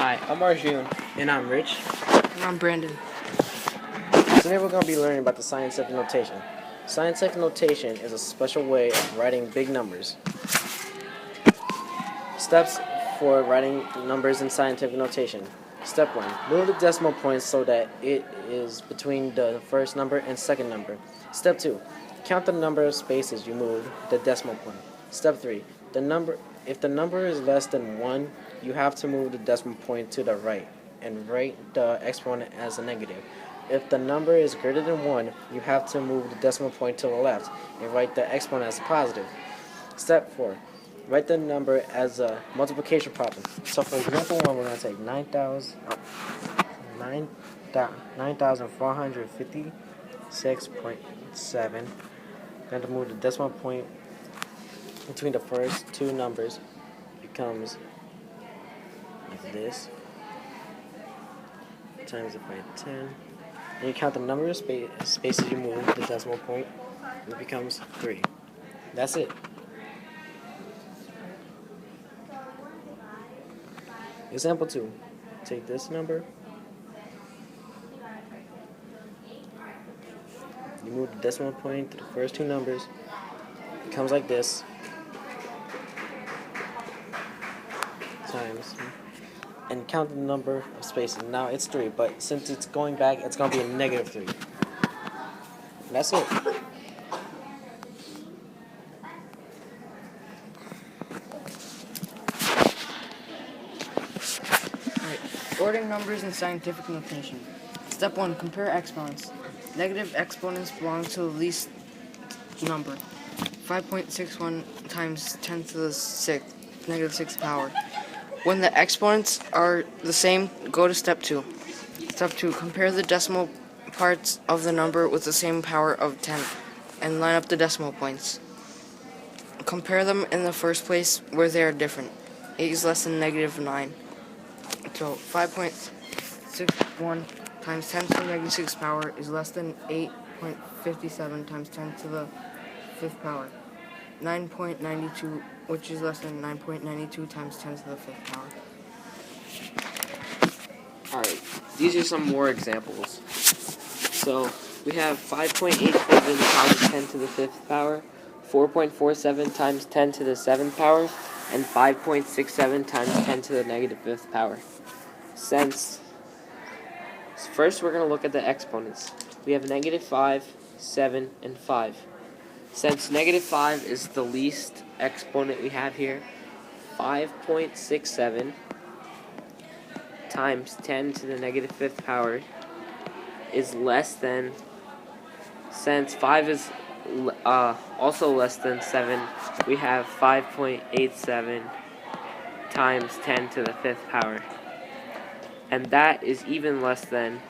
Hi, I'm Arjun. And I'm Rich. And I'm Brandon. Today we're going to be learning about the scientific notation. Scientific notation is a special way of writing big numbers. Steps for writing numbers in scientific notation. Step 1. Move the decimal point so that it is between the first number and second number. Step 2. Count the number of spaces you move the decimal point. Step 3. If the number is less than 1, you have to move the decimal point to the right and write the exponent as a negative. If the number is greater than 1, you have to move the decimal point to the left and write the exponent as a positive. Step 4. Write the number as a multiplication problem. So for example 1, we're going to take 9,456.7. Going to move the decimal point between the first two numbers. Becomes like this. Times it by 10. And you count the number of spaces you move the decimal point, and it becomes 3. That's it. Example 2. Take this number. You move the decimal point to the first two numbers. It becomes like this. Times. And count the number of spaces. Now it's 3, but since it's going back, it's going to be a negative 3. That's it. Ordering numbers in scientific notation. Step 1. Compare exponents. Negative exponents belong to the least number. 5.61 times 10 to the negative 6th power. When the exponents are the same, go to step 2. Step 2. Compare the decimal parts of the number with the same power of 10 and line up the decimal points. Compare them in the first place where they are different. 8 is less than negative 9. So 5.61 times 10 to the negative 6th power is less than 8.57 times 10 to the 5th power. 9.92, which is less than 9.92 times 10 to the 5th power. Alright, these are some more examples. So, we have 5.87 times 10 to the 5th power, 4.47 times 10 to the 7th power, and 5.67 times 10 to the negative 5th power. First we're going to look at the exponents. We have negative 5, 7, and 5. Since negative 5 is the least exponent we have here, 5.67 times 10 to the negative 5th power is less than, since 5 is also less than 7, we have 5.87 times 10 to the 5th power. And that is even less than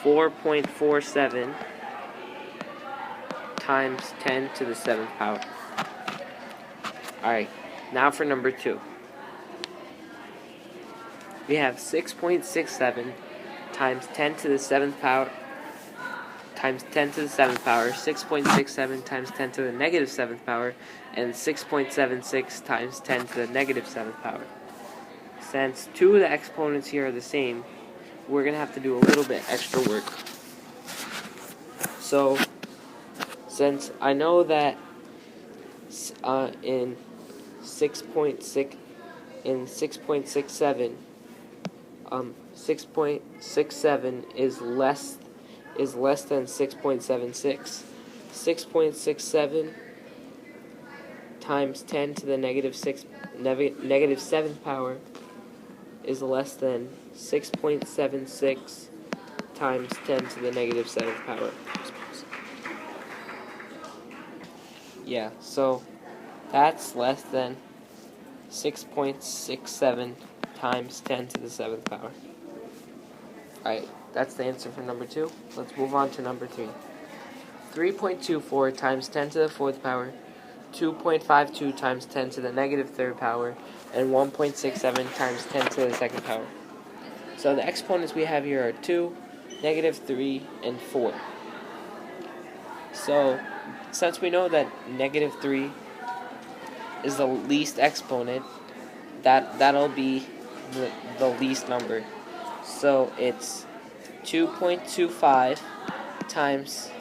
4.47 times 10 to the 7th power. Alright, now for number 2. We have 6.67 times 10 to the 7th power times 10 to the 7th power, 6.67 times 10 to the negative 7th power, and 6.76 times 10 to the negative 7th power. Since two of the exponents here are the same, we're going to have to do a little bit extra work. So, since I know that in 6.67, 6.67 is less than 6.76. 6.67 times 10 to the negative 7th power is less than 6.76 times 10 to the negative 7th power. Yeah, so that's less than 6.67 times 10 to the 7th power. Alright, that's the answer for number 2. Let's move on to number 3. 3.24 times 10 to the 4th power, 2.52 times 10 to the negative 3rd power, and 1.67 times 10 to the 2nd power. So the exponents we have here are 2, negative 3, and 4. So since we know that negative 3 is the least exponent, that'll be the least number. So it's 2.25 times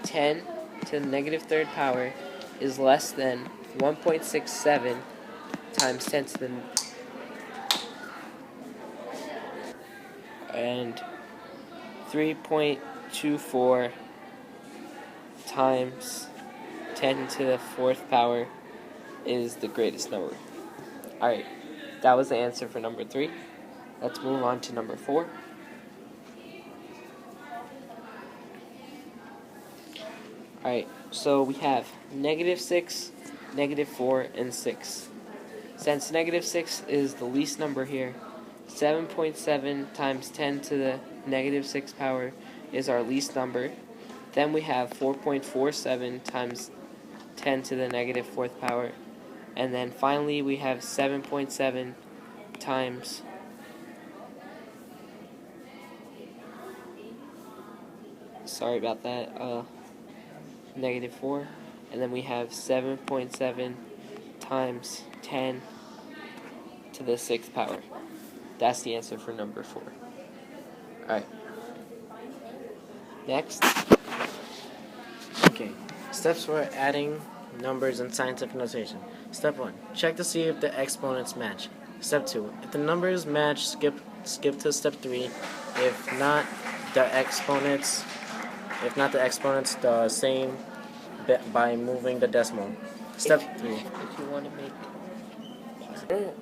10 to the negative third power is less than 1.67 times 10 to the and 3.24 times 10 to the fourth power is the greatest number. Alright, that was the answer for number 3. Let's move on to number 4. Alright, so we have -6, -4, and 6. Since -6 is the least number here, 7.7 times 10 to the -6 power is our least number. Then we have 4.47 times 10 to the -4th power. And then finally we have 7.7 times sorry about that, -4. And then we have 7.7 times 10 to the 6th power. That's the answer for number 4. Alright. Next. Okay. Steps for adding numbers in scientific notation. Step 1. Check to see if the exponents match. Step 2. If the numbers match, skip to step 3. If not the exponents the same by moving the decimal. Step 3. If you want to make pause it.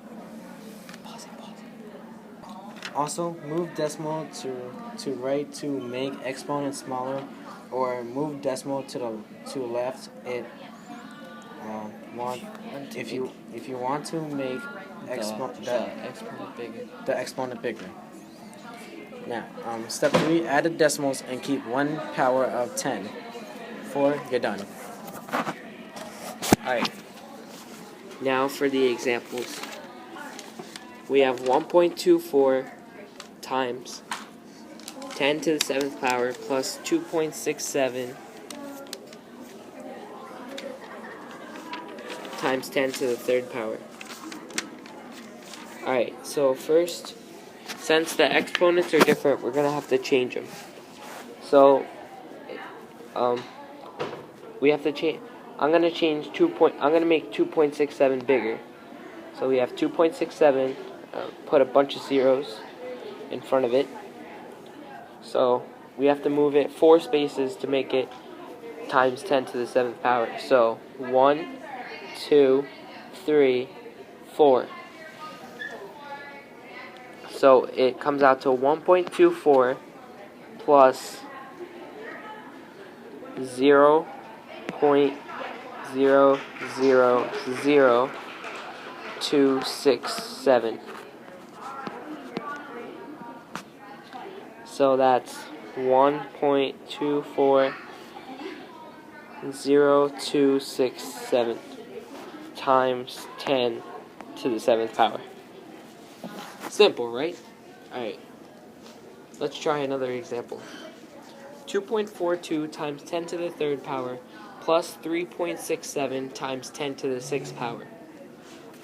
Also, move decimal to right to make exponent smaller, or move decimal to the left. If you want to make the exponent bigger. Now, step 3: add the decimals and keep 1 power of 10. 4. You're done. Alright. Now for the examples. We have 1.24 times 10 to the 7th power plus 2.67 times 10 to the 3rd power. Alright, so first, since the exponents are different, we're going to have to change them. So, we have to change. I'm going to make 2.67 bigger. So we have 2.67, put a bunch of zeros in front of it. So we have to move it 4 spaces to make it times 10 to the 7th power. So 1, 2, 3, 4. So it comes out to 1.24 plus 0.000267. So that's 1.240267 times 10 to the 7th power. Simple, right? Alright. Let's try another example. 2.42 times 10 to the 3rd power plus 3.67 times 10 to the 6th power.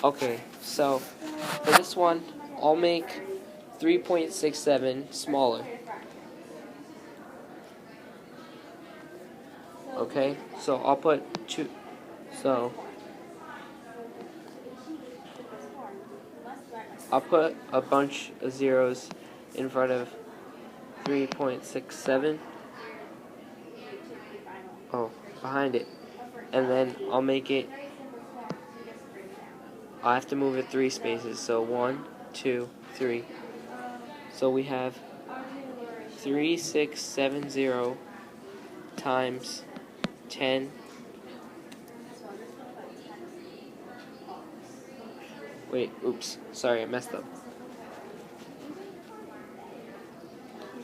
Okay, so for this one, I'll make 3.67 smaller. Okay, so I'll put 2. So I'll put a bunch of zeros in front of 3.67. Oh, behind it. And then I'll make it, I have to move it 3 spaces. So 1, 2, 3. So we have 3670 times 10. Wait, oops, sorry, I messed up.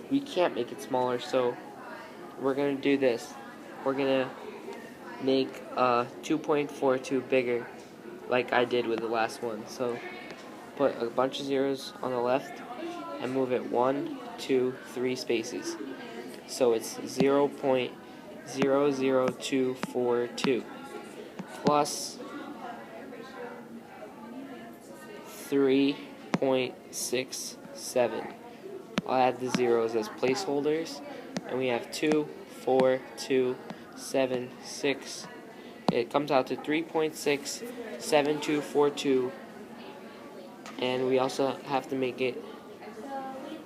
We can't make it smaller, so we're going to do this. We're going to make 2.42 bigger, like I did with the last one. So put a bunch of zeros on the left and move it 1, 2, 3 spaces. So it's 0.00242 plus 3.67. I'll add the zeros as placeholders, and we have 2, 4, 2, 7, 6. It comes out to 3.67242, and we also have to make it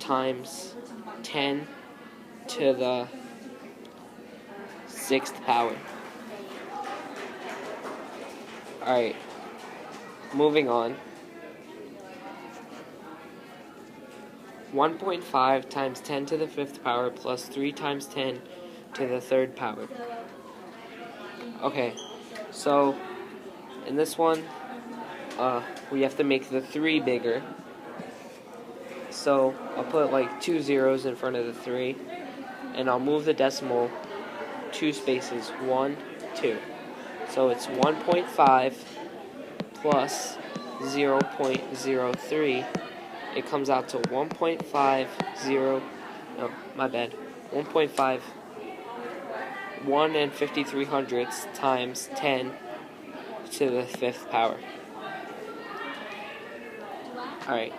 times 10 to the 6th power. Alright, moving on. 1.5 times 10 to the 5th power plus 3 times 10 to the 3rd power. Okay, so in this one, we have to make the 3 bigger. So I'll put like 2 zeros in front of the 3, and I'll move the decimal 2 spaces, 1, 2. So it's 1.5 plus 0.03. It comes out to 1.5 1 and 53 hundredths times 10 to the 5th power. Alright.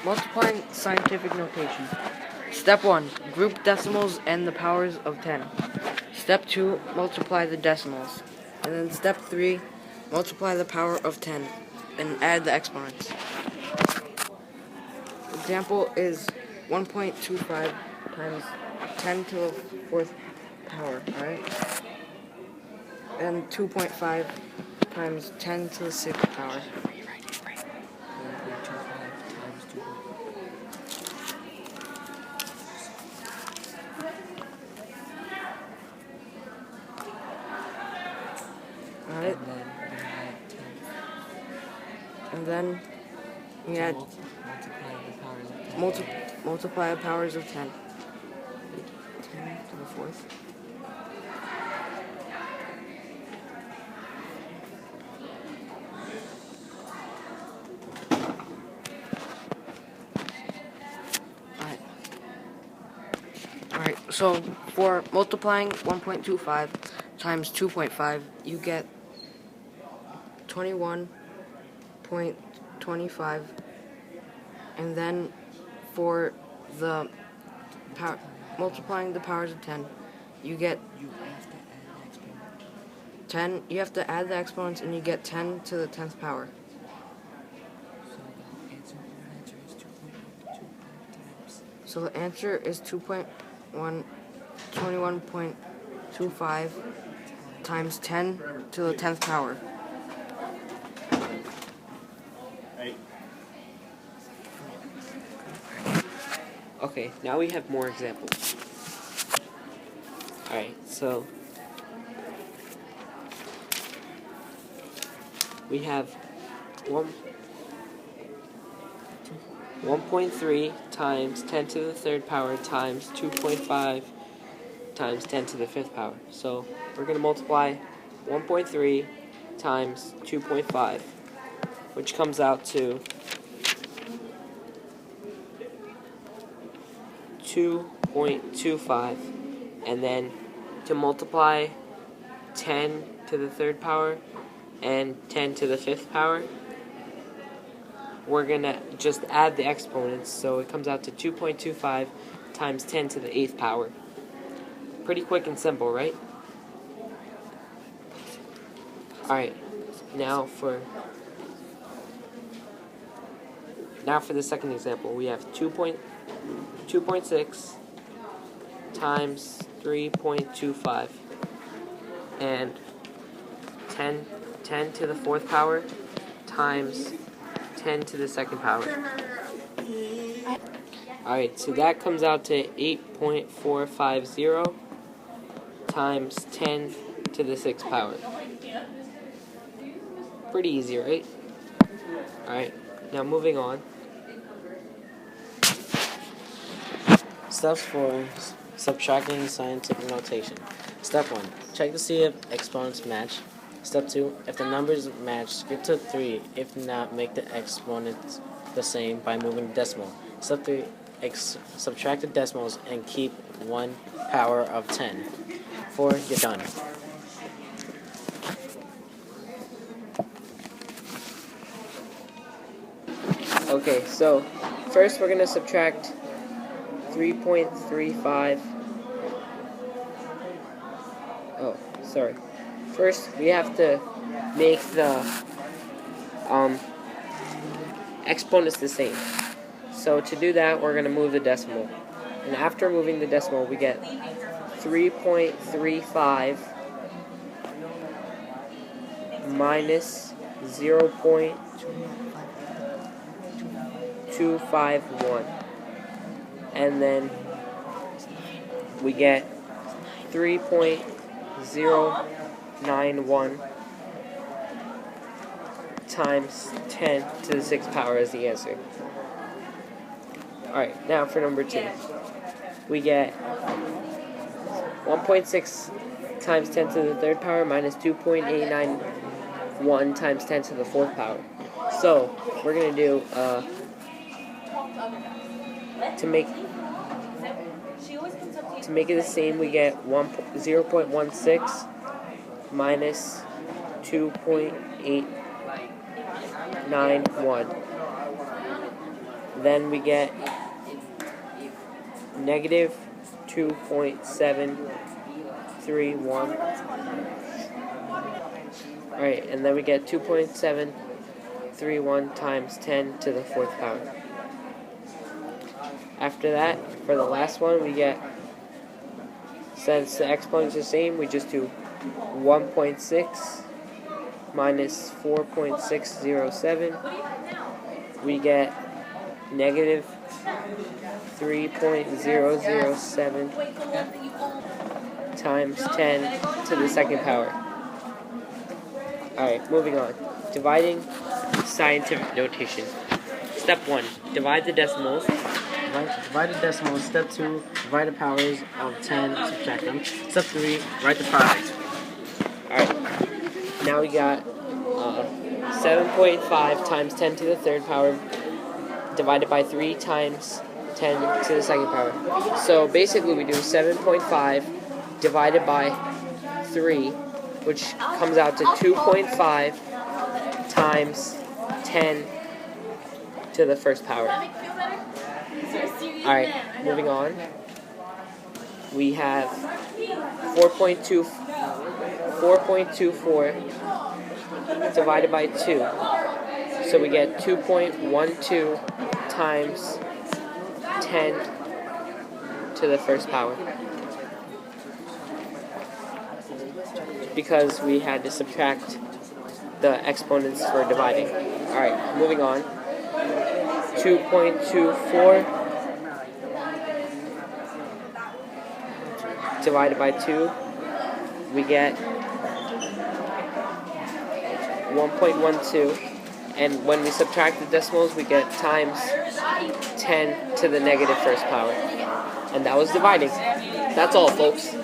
Multiplying scientific notation. Step 1. Group decimals and the powers of 10. Step 2. Multiply the decimals. And then step 3. Multiply the power of 10 and add the exponents. Example is 1.25 times 10 to the 4th power, alright? And 2.5 times 10 to the 6th power. Alright? And then we add multiply the powers of 10. 10 to the 4th. Alright, so for multiplying 1.25 times 2.5, you get 21.25, and then for the multiplying the powers of 10, you get 10. You have to add the exponents, and you get 10 to the 10th power. So the answer is 21.25 times 10 to the 10th power. Okay, now we have more examples. Alright, so we have 1.3 times 10 to the 3rd power times 2.5 times 10 to the 5th power. So we're going to multiply 1.3 times 2.5, which comes out to 2.25, and then to multiply 10 to the 3rd power and 10 to the 5th power, we're going to just add the exponents, so it comes out to 2.25 times 10 to the 8th power. Pretty quick and simple, right? Alright, now for the second example, we have 2.6 times 3.25 and 10 to the 4th power times 10 to the 2nd power. Alright, so that comes out to 8.450 times 10 to the 6th power. Pretty easy, right? Alright, now moving on. Steps for subtracting scientific notation. Step 1. Check to see if exponents match. Step 2. If the numbers match, skip to 3. If not, make the exponents the same by moving the decimal. Step 3. Subtract the decimals and keep 1 power of 10. 4. You're done. Okay, so first we're going to subtract 3.35. Oh, sorry. First, we have to make the exponents the same. So to do that, we're going to move the decimal. And after moving the decimal, we get 3.35 minus 0.251. And then we get 3.091 times 10 to the 6th power is the answer. Alright, now for number 2. We get 1.6 times 10 to the 3rd power minus 2.891 times 10 to the 4th power. So, we're going to do, to make it the same, we get 0.16 minus 2.891. Then we get negative 2.731. Alright, and then we get 2.731 times 10 to the 4th power. After that, for the last one, we get, since the exponents are the same, we just do 1.6 minus 4.607. We get negative 3.007 times 10 to the 2nd power. Alright, moving on. Dividing scientific notation. Step 1, divide the decimals. Divide the decimals. Step 2, divide the powers of 10, subtract them. Step 3, write the product. Alright, now we got 7.5 times 10 to the 3rd power divided by 3 times 10 to the 2nd power. So basically we do 7.5 divided by 3, which comes out to 2.5 times 10 to the 1st power. Alright, moving on. We have 4.24 divided by 2. So we get 2.12 times 10 to the 1st power. Because we had to subtract the exponents for dividing. Alright, moving on. 2.24 divided by 2, we get 1.12, and when we subtract the decimals, we get times 10 to the negative 1st power. And that was dividing. That's all, folks.